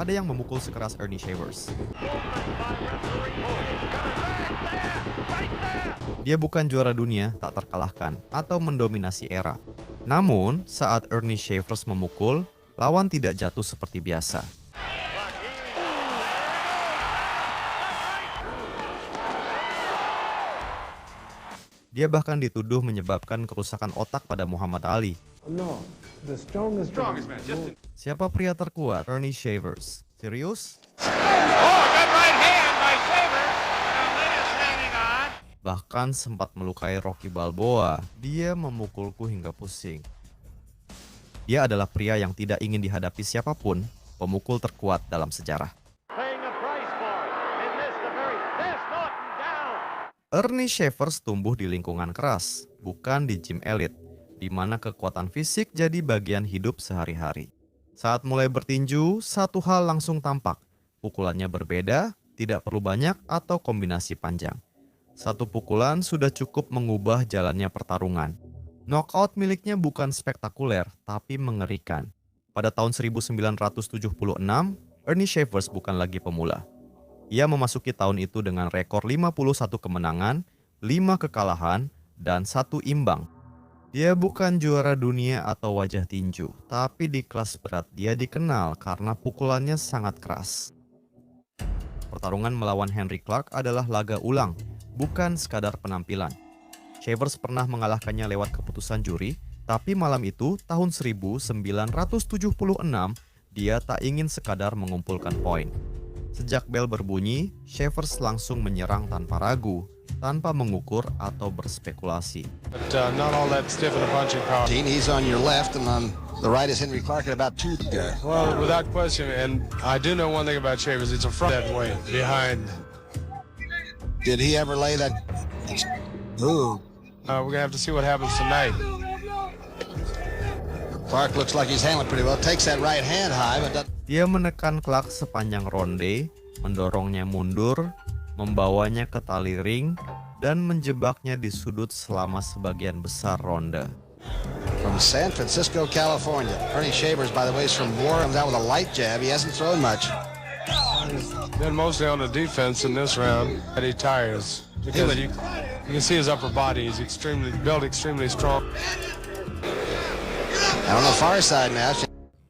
tak ada yang memukul sekeras Ernie Shavers. Dia bukan juara dunia tak terkalahkan atau mendominasi era. Namun, saat Ernie Shavers memukul, lawan tidak jatuh seperti biasa. Dia bahkan dituduh menyebabkan kerusakan otak pada Muhammad Ali. Siapa pria terkuat? Ernie Shavers. Serius? Bahkan sempat melukai Rocky Balboa. Dia memukulku hingga pusing. Dia adalah pria yang tidak ingin dihadapi siapapun, pemukul terkuat dalam sejarah. Ernie Shavers tumbuh di lingkungan keras, bukan di gym elit, di mana kekuatan fisik jadi bagian hidup sehari-hari. Saat mulai bertinju, satu hal langsung tampak. Pukulannya berbeda, tidak perlu banyak atau kombinasi panjang. Satu pukulan sudah cukup mengubah jalannya pertarungan. Knockout miliknya bukan spektakuler, tapi mengerikan. Pada tahun 1976, Ernie Shavers bukan lagi pemula. Ia memasuki tahun itu dengan rekor 51 kemenangan, 5 kekalahan, dan 1 imbang. Dia bukan juara dunia atau wajah tinju, tapi di kelas berat dia dikenal karena pukulannya sangat keras. Pertarungan melawan Henry Clark adalah laga ulang, bukan sekadar penampilan. Shavers pernah mengalahkannya lewat keputusan juri, tapi malam itu, tahun 1976, dia tak ingin sekadar mengumpulkan poin. Sejak bel berbunyi, Shavers langsung menyerang tanpa ragu, tanpa mengukur atau berspekulasi. Not all that stiff in the punching power. He's on your left, and on the right is Henry Clark at about 2. Well, without question, and I do know one thing about Shavers, it's a front that way, behind. Did he ever lay that? Ooh. We're going to have to see what happens tonight. Clark looks like he's handling pretty well. Takes that right hand high, but doesn't. Dia menekan Clark sepanjang ronde, mendorongnya mundur, membawanya ke tali ring, dan menjebaknya di sudut selama sebagian besar ronde. From San Francisco, California. Ernie Shavers, by the way, is from Warren. Comes out with a light jab. He hasn't thrown much. Been mostly on the defense in this round, and he tires. Because you can see his upper body. He's built extremely strong. And on the far side now.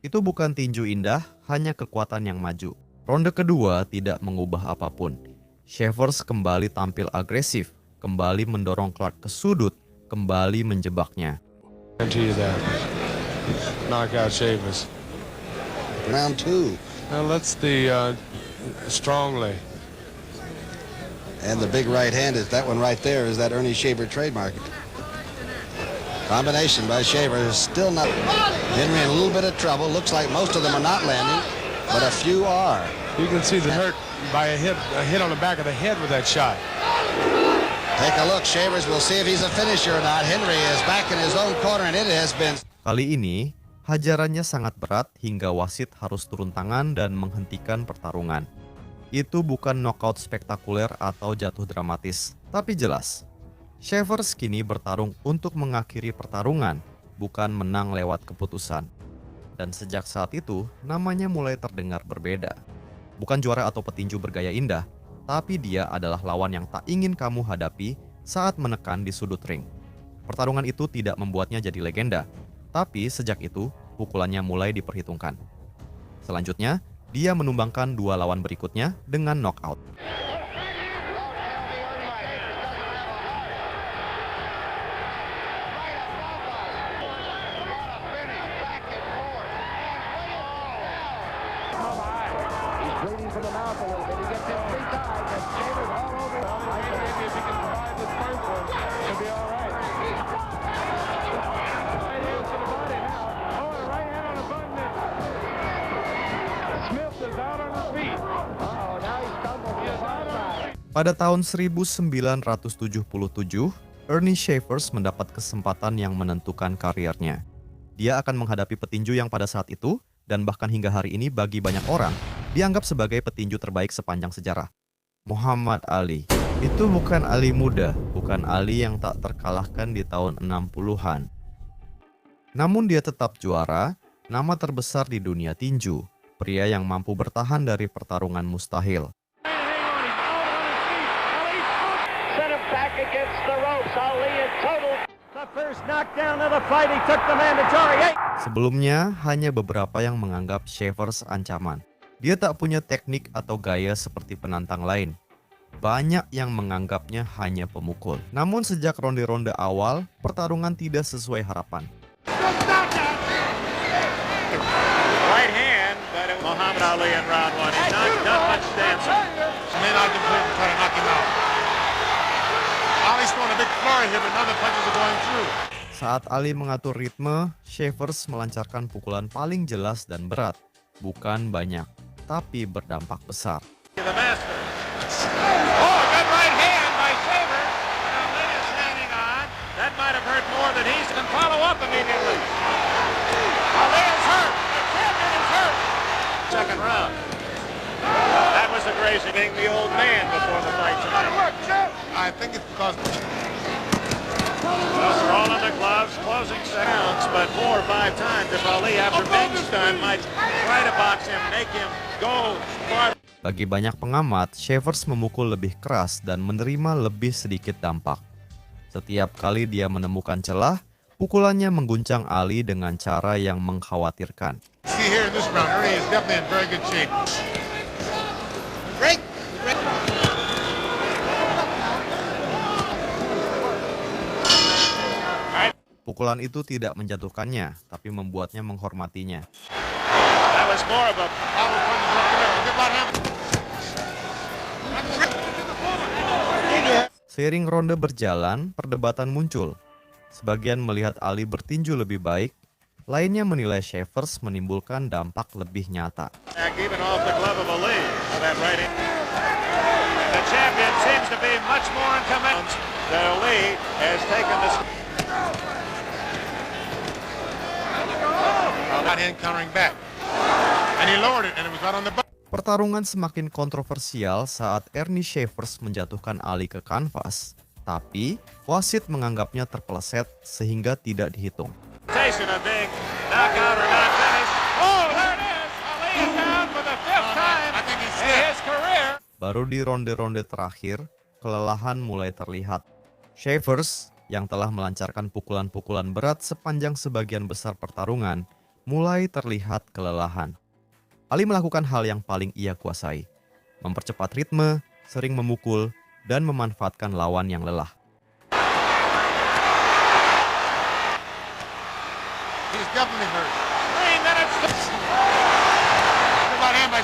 Itu bukan tinju indah, hanya kekuatan yang maju. Ronde kedua tidak mengubah apapun. Shavers kembali tampil agresif, kembali mendorong Clark ke sudut, kembali menjebaknya. Knockout Shavers. Round 2. Now let's the strongly. And the big right hand is that one right there. Is that Ernie Shaver trademark? Combination by Shaver is still not. Henry in a little bit of trouble. Looks like most of them are not landing, but a few are. You can see the hurt by a hit on the back of the head with that shot. Take a look, Shavers. We'll see if he's a finisher or not. Henry is back in his own corner, and it has been. Kali ini, hajarannya sangat berat hingga wasit harus turun tangan dan menghentikan pertarungan. Itu bukan knockout spektakuler atau jatuh dramatis, tapi jelas. Shavers kini bertarung untuk mengakhiri pertarungan, bukan menang lewat keputusan. Dan sejak saat itu, namanya mulai terdengar berbeda. Bukan juara atau petinju bergaya indah, tapi dia adalah lawan yang tak ingin kamu hadapi saat menekan di sudut ring. Pertarungan itu tidak membuatnya jadi legenda, tapi sejak itu, pukulannya mulai diperhitungkan. Selanjutnya, dia menumbangkan 2 lawan berikutnya dengan knockout. Pada tahun 1977, Ernie Shavers mendapat kesempatan yang menentukan karirnya. Dia akan menghadapi petinju yang pada saat itu, dan bahkan hingga hari ini bagi banyak orang, dianggap sebagai petinju terbaik sepanjang sejarah. Muhammad Ali. Itu bukan Ali muda, bukan Ali yang tak terkalahkan di tahun 60-an. Namun dia tetap juara, nama terbesar di dunia tinju, pria yang mampu bertahan dari pertarungan mustahil. Set him back against the ropes. Ali in total. The first knockdown of the fight. He took the mandatory 8. Sebelumnya, hanya beberapa yang menganggap Shavers ancaman. Dia tak punya teknik atau gaya seperti penantang lain. Banyak yang menganggapnya hanya pemukul. Namun sejak ronde-ronde awal, pertarungan tidak sesuai harapan. Right hand, but it Muhammad Ali in round 1. He's not much dancing. Man out there try to knock him out. Ali's throwing a big flurry here, but none of the punches are going through. Saat Ali mengatur ritme, Shavers melancarkan pukulan paling jelas dan berat. Bukan banyak, tapi berdampak besar. The master. Oh, a good right hand by Shaver. Ali is hanging on. That might have hurt more than he can follow up immediately. Ali is hurt. The champion is hurt. Second round. That was the Gracie being the old man before the fight tonight. I think it's because Rolling the gloves, closing rounds, but 4 or 5 times if Ali, after being stunned, might try to box him, make him go far. Bagi banyak pengamat, Shavers memukul lebih keras dan menerima lebih sedikit dampak. Setiap kali dia menemukan celah, pukulannya mengguncang Ali dengan cara yang mengkhawatirkan. see here in this round, Ernie is definitely in very good shape. Pukulan itu tidak menjatuhkannya, tapi membuatnya menghormatinya. That was more of a Seiring ronde berjalan, perdebatan muncul. Sebagian melihat Ali bertinju lebih baik, lainnya menilai Shavers menimbulkan dampak lebih nyata. even off the glove of Ali for that right hand. The champion seems to be much more in command. That Ali has taken this. Right hand countering back. And he lowered it, and it was right on the butt. Pertarungan semakin kontroversial saat Ernie Shavers menjatuhkan Ali ke kanvas, tapi wasit menganggapnya terpeleset sehingga tidak dihitung. A big knockout or not finish. Oh, there it is. Ali is down for the 5th time I think he's in his career. Baru di ronde-ronde terakhir, kelelahan mulai terlihat. Shavers, yang telah melancarkan pukulan-pukulan berat sepanjang sebagian besar pertarungan, mulai terlihat kelelahan. Ali melakukan hal yang paling ia kuasai, mempercepat ritme, sering memukul, dan memanfaatkan lawan yang lelah. He's definitely hurt. 3 minutes. Good right hand by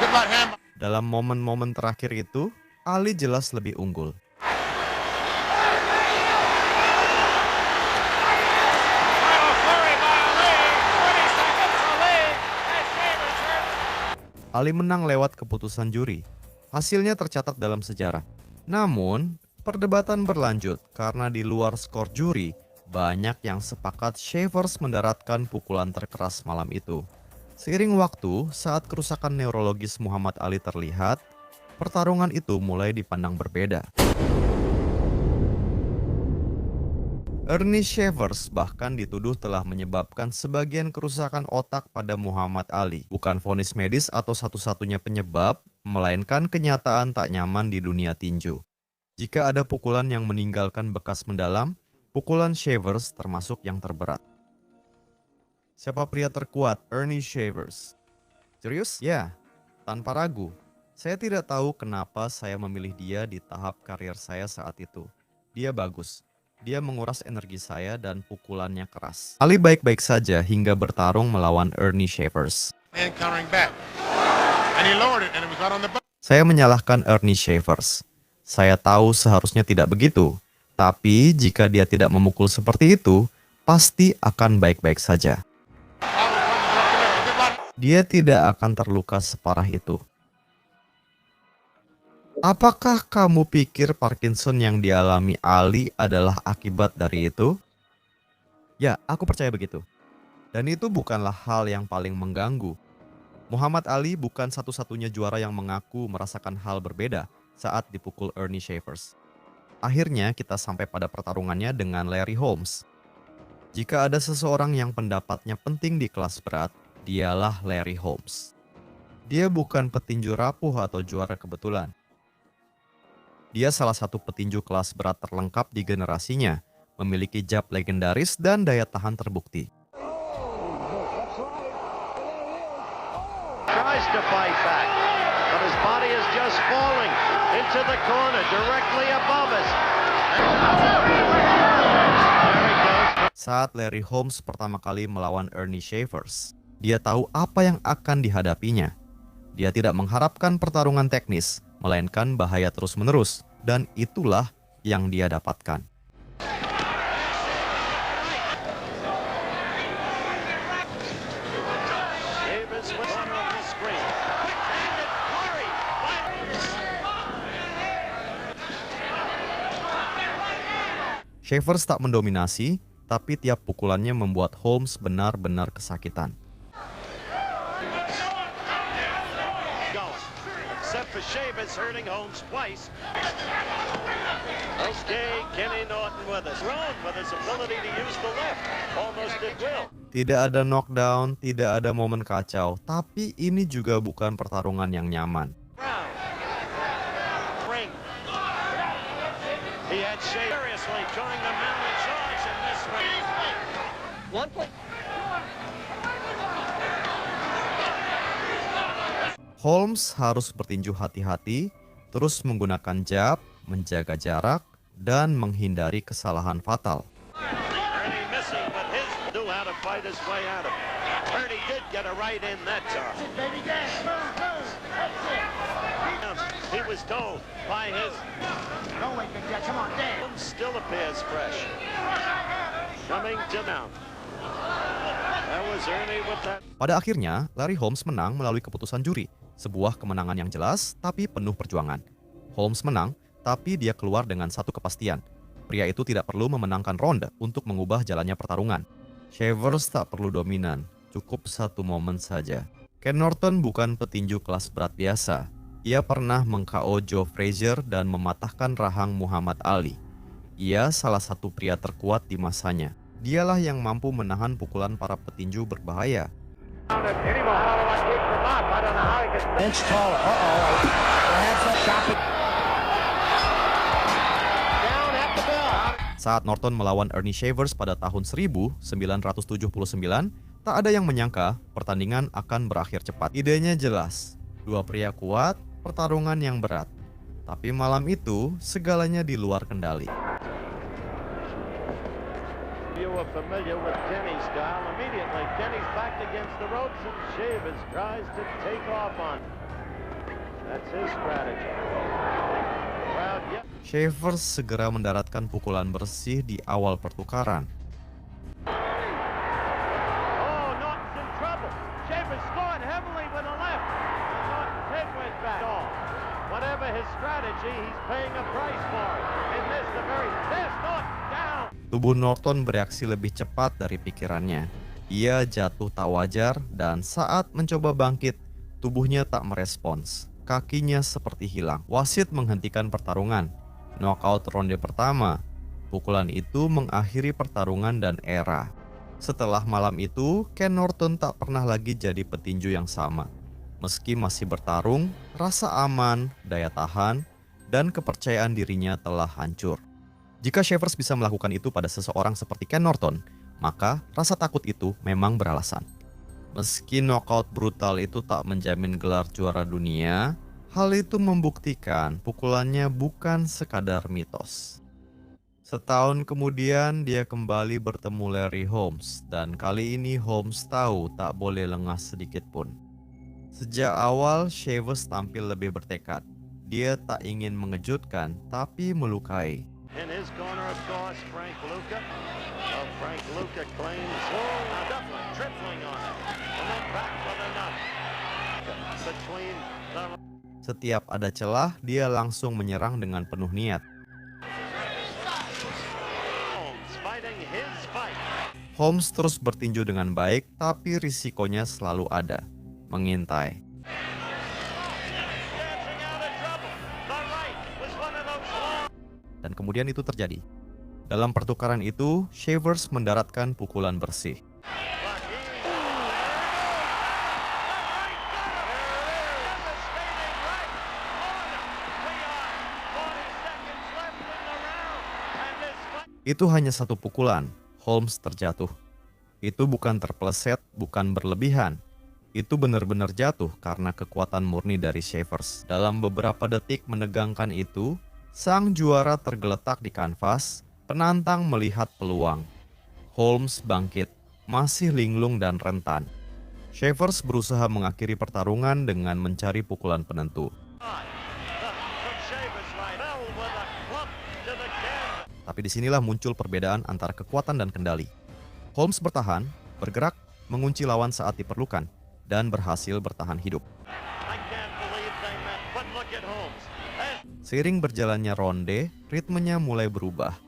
Good right hand by Dalam momen-momen terakhir itu, Ali jelas lebih unggul. Final flurry by Ali. 20 seconds. Ali has Shavers hurt. Ali menang lewat keputusan juri. Hasilnya tercatat dalam sejarah. Namun, perdebatan berlanjut karena di luar skor juri, banyak yang sepakat Shavers mendaratkan pukulan terkeras malam itu. Seiring waktu, saat kerusakan neurologis Muhammad Ali terlihat, pertarungan itu mulai dipandang berbeda. Ernie Shavers bahkan dituduh telah menyebabkan sebagian kerusakan otak pada Muhammad Ali. Bukan vonis medis atau satu-satunya penyebab, melainkan kenyataan tak nyaman di dunia tinju. Jika ada pukulan yang meninggalkan bekas mendalam, pukulan Shavers termasuk yang terberat. Siapa pria terkuat? Ernie Shavers. Serius? Ya, tanpa ragu. Saya tidak tahu kenapa saya memilih dia di tahap karir saya saat itu. Dia bagus. Dia menguras energi saya dan pukulannya keras. Ali baik-baik saja hingga bertarung melawan Ernie Shavers. hand countering back. And he lowered it, and it was right on the butt. Saya menyalahkan Ernie Shavers. Saya tahu seharusnya tidak begitu. Tapi jika dia tidak memukul seperti itu, pasti akan baik-baik saja. Dia tidak akan terluka separah itu. Apakah kamu pikir Parkinson yang dialami Ali adalah akibat dari itu? Ya, aku percaya begitu. Dan itu bukanlah hal yang paling mengganggu. Muhammad Ali bukan satu-satunya juara yang mengaku merasakan hal berbeda saat dipukul Ernie Shavers. Akhirnya kita sampai pada pertarungannya dengan Larry Holmes. Jika ada seseorang yang pendapatnya penting di kelas berat, Dialah Larry Holmes. Dia bukan petinju rapuh atau juara kebetulan. Dia salah satu petinju kelas berat terlengkap di generasinya, memiliki jab legendaris dan daya tahan terbukti. Tries to fight back, but his body is just falling into the corner directly above us. There he goes. Saat Larry Holmes pertama kali melawan Ernie Shavers, dia tahu apa yang akan dihadapinya. Dia tidak mengharapkan pertarungan teknis, melainkan bahaya terus-menerus, dan itulah yang dia dapatkan. Davis with one on the screen. Quick-handed flurry. Shavers tak mendominasi, tapi tiap pukulannya membuat Holmes benar-benar kesakitan. Except for Shavers hurting Holmes twice. Okay, Kenny Norton with us. Grown with his ability to use the left, almost at will. Tidak ada knockdown, tidak ada momen kacau, tapi ini juga bukan pertarungan yang nyaman. Ring. He had Shavers seriously trying to mount a charge in this ring. One point. Holmes harus bertinju hati-hati, terus menggunakan jab, menjaga jarak, dan menghindari kesalahan fatal. Ernie missing, but his knew how to fight his way out of it. Ernie did get a right in that time. He was told by his. Come on, Dan. Still appears fresh. Coming to now. That was Ernie with that. Pada akhirnya, Larry Holmes menang melalui keputusan juri. Sebuah kemenangan yang jelas, tapi penuh perjuangan. Holmes menang, tapi dia keluar dengan satu kepastian. Pria itu tidak perlu memenangkan ronde untuk mengubah jalannya pertarungan. Shavers tak perlu dominan, cukup satu momen saja. Ken Norton bukan petinju kelas berat biasa. Ia pernah meng-KO Joe Frazier dan mematahkan rahang Muhammad Ali. Ia salah satu pria terkuat di masanya. Dialah yang mampu menahan pukulan para petinju berbahaya. Inch taller. Perhaps a shot. Down at the bell. Saat Norton melawan Ernie Shavers pada tahun 1979, tak ada yang menyangka pertandingan akan berakhir cepat. Idenya jelas, dua pria kuat, pertarungan yang berat. Tapi malam itu, segalanya di luar kendali. You are familiar with Kenny's style. Immediately, Kenny's backed against the ropes and Shavers tries to take off on. That's his strategy. Crowd, yep. Shavers segera mendaratkan pukulan bersih di awal pertukaran. Oh, Norton's in trouble. Shavers scored heavily with a left. Norton's head went back. Whatever his strategy, he's paying a price for it. And there's Norton down. Tubuh Norton bereaksi lebih cepat dari pikirannya. Ia jatuh tak wajar dan saat mencoba bangkit, tubuhnya tak merespons. Kakinya seperti hilang. Wasit menghentikan pertarungan. Knockout ronde pertama. Pukulan itu mengakhiri pertarungan dan era. Setelah malam itu, Ken Norton tak pernah lagi jadi petinju yang sama. Meski masih bertarung, rasa aman, daya tahan, dan kepercayaan dirinya telah hancur. Jika Shavers bisa melakukan itu pada seseorang seperti Ken Norton, maka rasa takut itu memang beralasan. Meski knockout brutal itu tak menjamin gelar juara dunia, hal itu membuktikan pukulannya bukan sekadar mitos. Setahun kemudian dia kembali bertemu Larry Holmes dan kali ini Holmes tahu tak boleh lengah sedikit pun. Sejak awal Shavers tampil lebih bertekad. Dia tak ingin mengejutkan tapi melukai. In his corner, of course, Frank Luca. Frank Luca claims doubling, tripling on it, and then back with another. Between the... Setiap ada celah, dia langsung menyerang dengan penuh niat. Holmes fighting his fight. Holmes terus bertinju dengan baik, tapi risikonya selalu ada. Mengintai. Dancing out of trouble. The right was one of those long... Dan kemudian itu terjadi. Dalam pertukaran itu, Shavers mendaratkan pukulan bersih. But he... Itu hanya satu pukulan, Holmes terjatuh. Itu bukan terpeleset, bukan berlebihan. Itu benar-benar jatuh karena kekuatan murni dari Shavers. Dalam beberapa detik menegangkan itu, sang juara tergeletak di kanvas, penantang melihat peluang. Holmes bangkit, masih linglung dan rentan. Shavers berusaha mengakhiri pertarungan dengan mencari pukulan penentu. Tapi disinilah muncul perbedaan antara kekuatan dan kendali. Holmes bertahan, bergerak, mengunci lawan saat diperlukan, dan berhasil bertahan hidup. Seiring berjalannya ronde, ritmenya mulai berubah.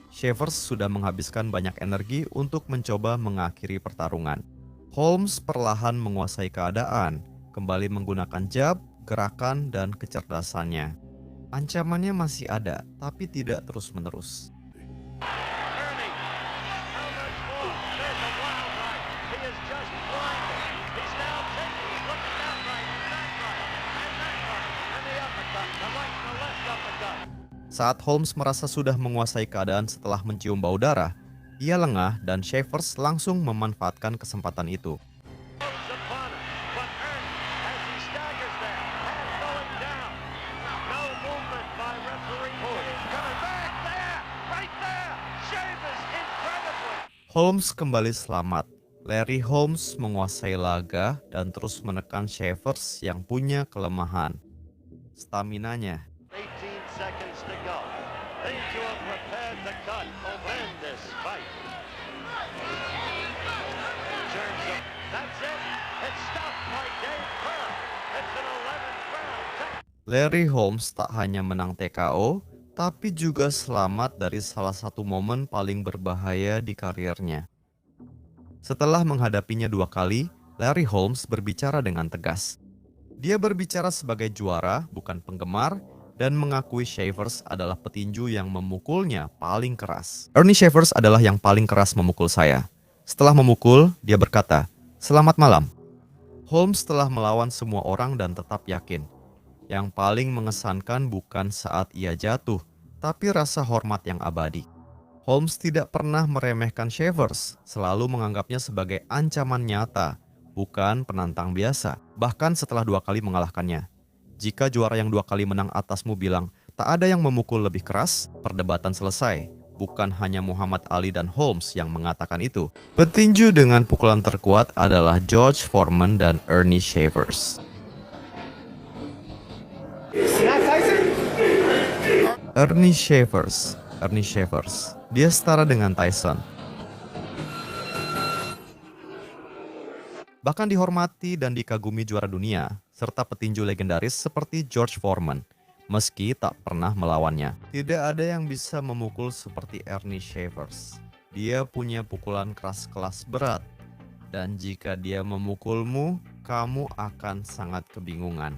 Shavers sudah menghabiskan banyak energi untuk mencoba mengakhiri pertarungan. Holmes perlahan menguasai keadaan, kembali menggunakan jab, gerakan, dan kecerdasannya. Ancamannya masih ada, tapi tidak terus-menerus. Saat Holmes merasa sudah menguasai keadaan setelah mencium bau darah, ia lengah dan Shavers langsung memanfaatkan kesempatan itu. Holmes kembali selamat. Larry Holmes menguasai laga dan terus menekan Shavers yang punya kelemahan. Staminanya. Larry Holmes tak hanya menang TKO, tapi juga selamat dari salah satu momen paling berbahaya di karirnya. Setelah menghadapinya 2 kali, Larry Holmes berbicara dengan tegas. Dia berbicara sebagai juara, bukan penggemar, dan mengakui Shavers adalah petinju yang memukulnya paling keras. Ernie Shavers adalah yang paling keras memukul saya. Setelah memukul, dia berkata, "Selamat malam." Holmes telah melawan semua orang dan tetap yakin. Yang paling mengesankan bukan saat ia jatuh, tapi rasa hormat yang abadi. Holmes tidak pernah meremehkan Shavers, selalu menganggapnya sebagai ancaman nyata, bukan penantang biasa. Bahkan setelah 2 kali mengalahkannya. Jika juara yang 2 kali menang atasmu bilang, tak ada yang memukul lebih keras, perdebatan selesai. Bukan hanya Muhammad Ali dan Holmes yang mengatakan itu. Petinju dengan pukulan terkuat adalah George Foreman dan Ernie Shavers. Ernie Shavers. Dia setara dengan Tyson. Bahkan dihormati dan dikagumi juara dunia, serta petinju legendaris seperti George Foreman, meski tak pernah melawannya. Tidak ada yang bisa memukul seperti Ernie Shavers. Dia punya pukulan keras berat, dan jika dia memukulmu, kamu akan sangat kebingungan.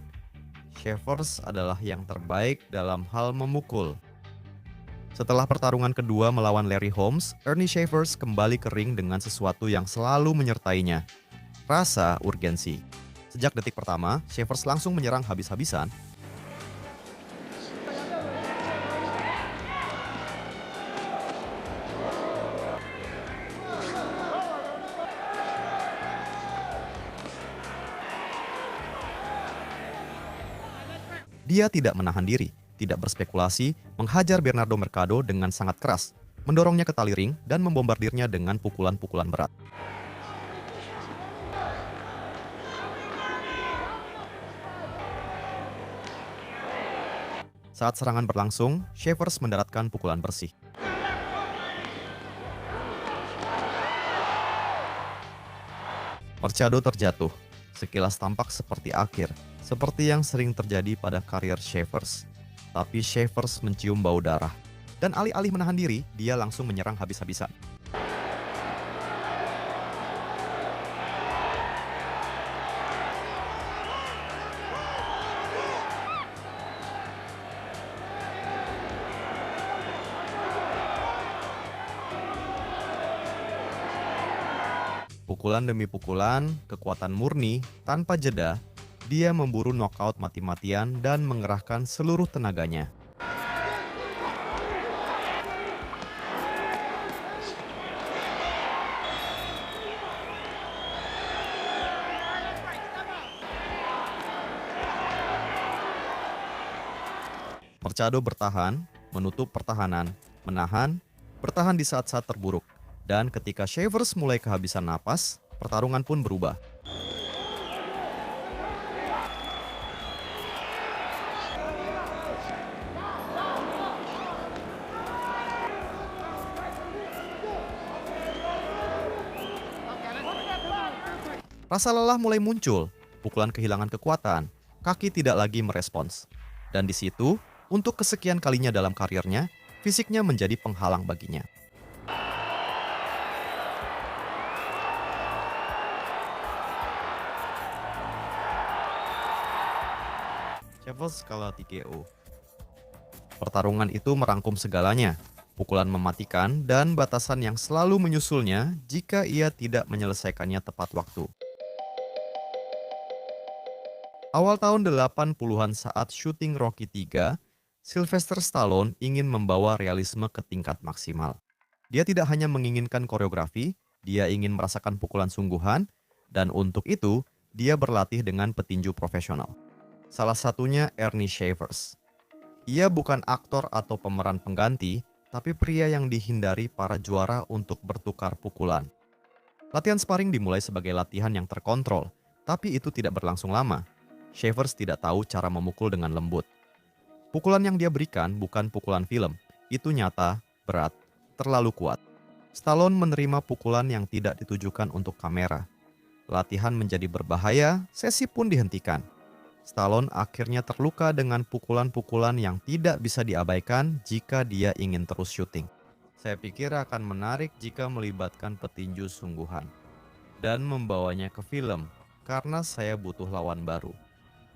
Shavers adalah yang terbaik dalam hal memukul. Setelah pertarungan kedua melawan Larry Holmes, Ernie Shavers kembali ke ring dengan sesuatu yang selalu menyertainya, rasa urgensi. Sejak detik pertama, Shavers langsung menyerang habis-habisan. Dia tidak menahan diri, tidak berspekulasi, menghajar Bernardo Mercado dengan sangat keras, mendorongnya ke tali ring dan membombardirnya dengan pukulan-pukulan berat. Saat serangan berlangsung, Shavers mendaratkan pukulan bersih. Mercado terjatuh, sekilas tampak seperti akhir, seperti yang sering terjadi pada karier Shavers. Tapi Shavers mencium bau darah, dan alih-alih menahan diri, dia langsung menyerang habis-habisan. Pukulan demi pukulan, kekuatan murni, tanpa jeda, dia memburu knockout mati-matian dan mengerahkan seluruh tenaganya. Machado bertahan, menutup pertahanan, menahan, bertahan di saat-saat terburuk. Dan ketika Shavers mulai kehabisan napas, pertarungan pun berubah. Rasa lelah mulai muncul, pukulan kehilangan kekuatan, kaki tidak lagi merespons. Dan di situ, untuk kesekian kalinya dalam karirnya, fisiknya menjadi penghalang baginya. Shavers kalah TKO. Pertarungan itu merangkum segalanya, pukulan mematikan dan batasan yang selalu menyusulnya jika ia tidak menyelesaikannya tepat waktu. Awal tahun 80-an saat syuting Rocky III, Sylvester Stallone ingin membawa realisme ke tingkat maksimal. Dia tidak hanya menginginkan koreografi, dia ingin merasakan pukulan sungguhan, dan untuk itu, dia berlatih dengan petinju profesional. Salah satunya Ernie Shavers. Ia bukan aktor atau pemeran pengganti, tapi pria yang dihindari para juara untuk bertukar pukulan. Latihan sparring dimulai sebagai latihan yang terkontrol, tapi itu tidak berlangsung lama. Shavers tidak tahu cara memukul dengan lembut. Pukulan yang dia berikan bukan pukulan film, itu nyata, berat, terlalu kuat. Stallone menerima pukulan yang tidak ditujukan untuk kamera. Latihan menjadi berbahaya, sesi pun dihentikan. Stallone akhirnya terluka dengan pukulan-pukulan yang tidak bisa diabaikan jika dia ingin terus syuting. Saya pikir akan menarik jika melibatkan petinju sungguhan dan membawanya ke film karena saya butuh lawan baru.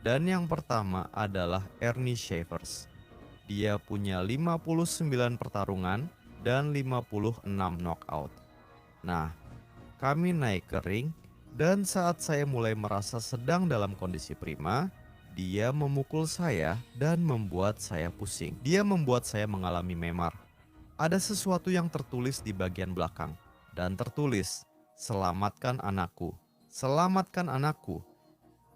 Dan yang pertama adalah Ernie Shavers. Dia punya 59 pertarungan dan 56 knockout. Nah, kami naik ke ring dan saat saya mulai merasa sedang dalam kondisi prima, dia memukul saya dan membuat saya pusing. Dia membuat saya mengalami memar. Ada sesuatu yang tertulis di bagian belakang dan tertulis, "Selamatkan anakku, selamatkan anakku."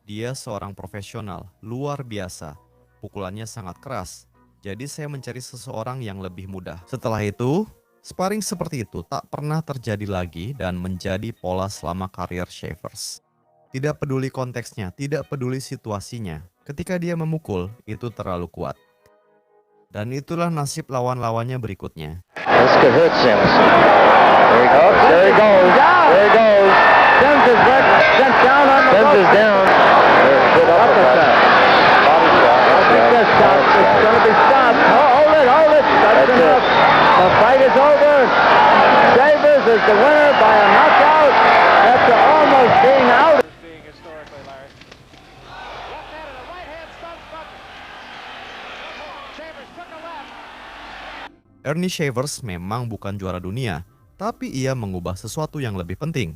Dia seorang profesional, luar biasa. Pukulannya sangat keras, jadi saya mencari seseorang yang lebih mudah. Setelah itu, sparring seperti itu tak pernah terjadi lagi dan menjadi pola selama karir Shavers. Tidak peduli konteksnya, tidak peduli situasinya. Ketika dia memukul, itu terlalu kuat. Dan itulah nasib lawan-lawannya berikutnya. This could hurt Sims. There he goes. There he goes. There he goes. Sims is down on the Sims is down. Good uppercut. Body shot. I think this shot is going to be stopped. Oh, hold it. That's enough. The fight is over. Shavers is the winner by a knockout after almost being out. Being historically, Larry. Left hand and a right hand stuns Butler. Shavers took a left. Ernie Shavers memang bukan juara dunia, tapi ia mengubah sesuatu yang lebih penting.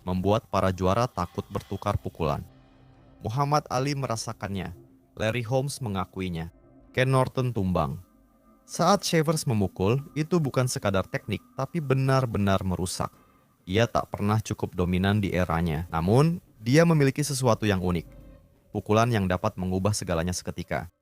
Membuat para juara takut bertukar pukulan. Muhammad Ali merasakannya, Larry Holmes mengakuinya, Ken Norton tumbang. Saat Shavers memukul, itu bukan sekadar teknik, tapi benar-benar merusak. Ia tak pernah cukup dominan di eranya, namun dia memiliki sesuatu yang unik. Pukulan yang dapat mengubah segalanya seketika.